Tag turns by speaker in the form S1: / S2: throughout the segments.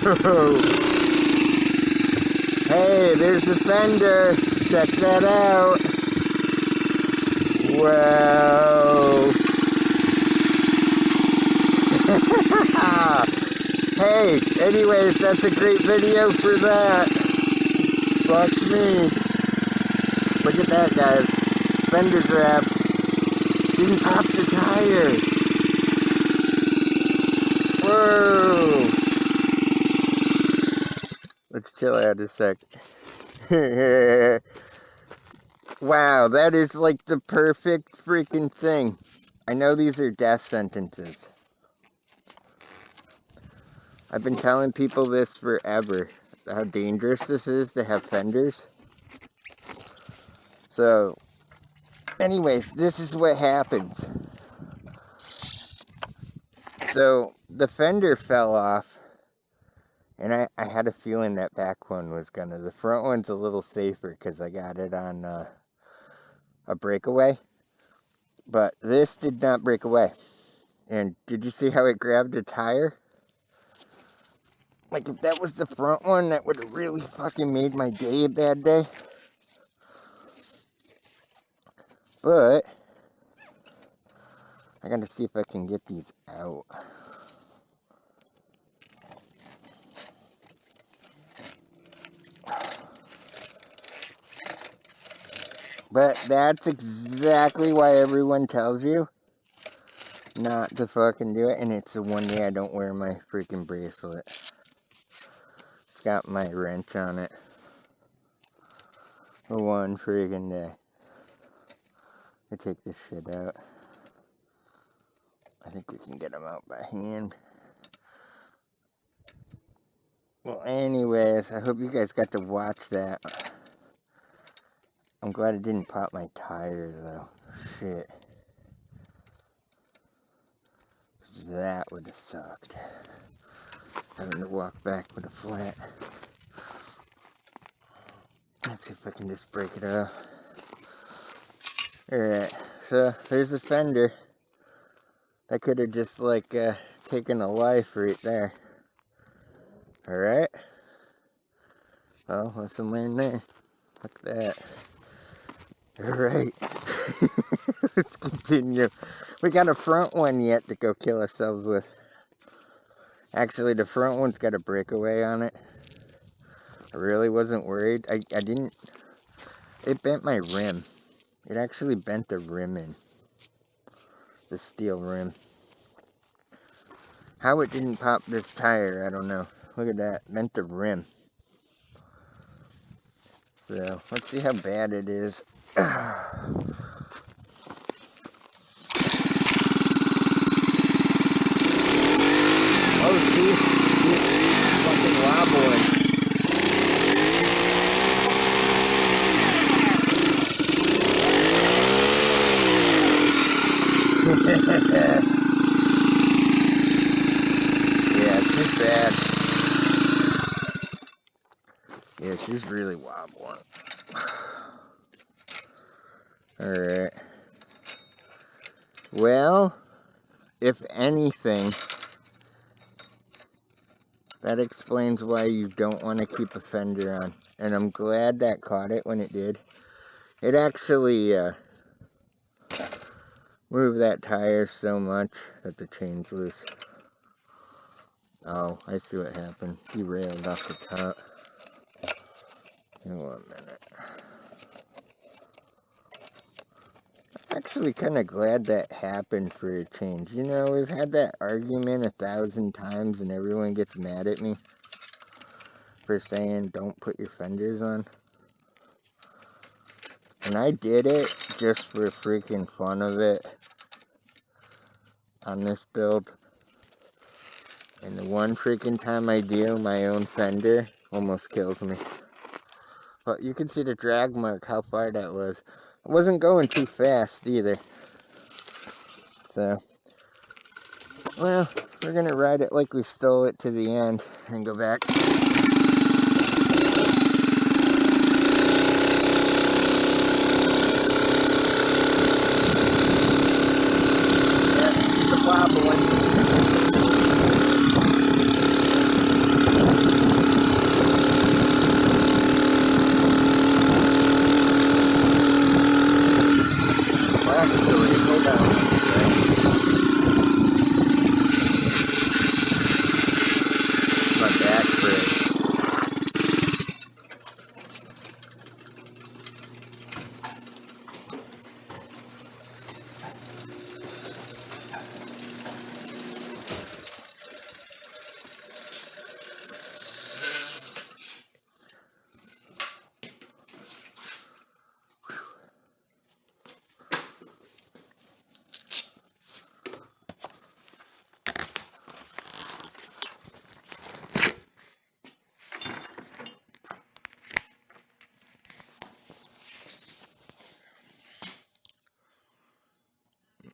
S1: Hey, there's the Fender. Check that out. Whoa. Hey, anyways, that's a great video for that. Fuck me. Look at that, guys. Fender grab. Didn't pop the tire. Whoa. Let's chill out a sec. Wow, that is like the perfect freaking thing. I know these are death sentences. I've been telling people this forever, how dangerous this is to have Fenders. So, anyways, this is what happens. So, the fender fell off, and I had a feeling that back one was gonna. The front one's a little safer because I got it on a breakaway. But this did not break away. And did you see how it grabbed a tire? Like, if that was the front one, that would have really fucking made my day a bad day. But I gotta see if I can get these out. But that's exactly why everyone tells you not to fucking do it. And it's the one day I don't wear my freaking bracelet. It's got my wrench on it. The one freaking day. I take this shit out. I think we can get them out by hand. Well, anyways, I hope you guys got to watch that. I'm glad it didn't pop my tires, though. Shit. Because that would have sucked. Having to walk back with a flat. Let's see if I can just break it off. Alright, so there's the fender. That could have just, like, taken a life right there. Alright. Well, lesson learned there. Fuck that. Alright. Let's continue. We got a front one yet to go kill ourselves with. Actually, the front one's got a breakaway on it. I really wasn't worried. I didn't... It bent my rim. It actually bent the rim in. The steel rim. How it didn't pop this tire, I don't know. Look at that. Bent the rim. So, let's see how bad it is. Oh, see? It's fucking wobbling. Yeah, she's bad. Yeah, she's really wobbling. Alright. Well, if anything, that explains why you don't want to keep a fender on. And I'm glad that caught it when it did. It actually moved that tire so much that the chain's loose. Oh, I see what happened. Derailed off the top. In 1 minute. I'm actually kind of glad that happened for a change. You know, we've had that argument 1,000 times and everyone gets mad at me for saying don't put your fenders on. And I did it just for freaking fun of it on this build. And the one freaking time I do, my own fender almost kills me. But you can see the drag mark, how far that was. I wasn't going too fast either. So, well, we're going to ride it like we stole it to the end and go back. Yeah, the wobbling.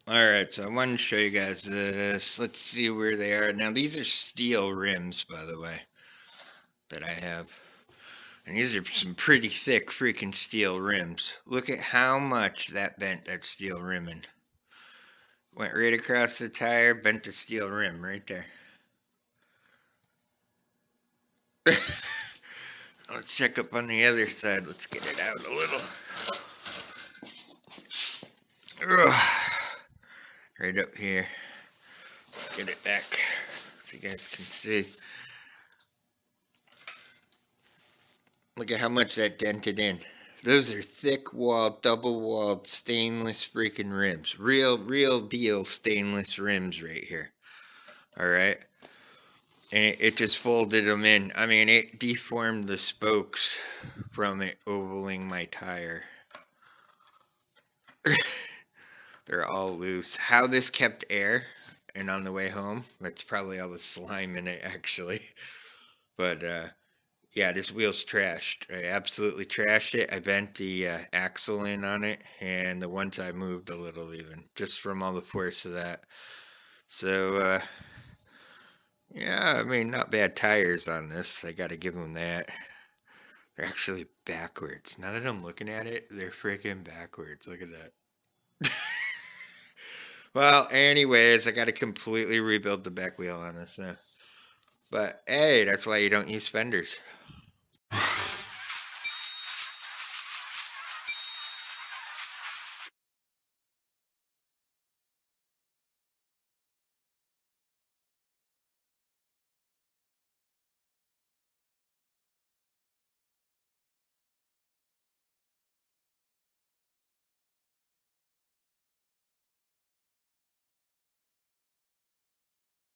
S1: Alright, so I wanted to show you guys this. Let's see where they are. Now, these are steel rims, by the way, that I have. And these are some pretty thick freaking steel rims. Look at how much that bent that steel rimming. Went right across the tire, bent the steel rim right there. Let's check up on the other side. Let's get it out a little. Ugh. Right up here. Let's get it back so you guys can see. Look at how much that dented in. Those are thick-walled, double-walled, stainless freaking rims. Real deal stainless rims right here. Alright? And it just folded them in. I mean, it deformed the spokes from it ovaling my tire. They're all loose. How this kept air, and on the way home, that's probably all the slime in it, actually. But, yeah, this wheel's trashed. I absolutely trashed it. I bent the axle in on it, and the one time moved a little even, just from all the force of that. So, yeah, I mean, not bad tires on this. I gotta give them that. They're actually backwards. Now that I'm looking at it, they're freaking backwards. Look at that. Well, anyways, I gotta completely rebuild the back wheel on this now. But, hey, that's why you don't use fenders.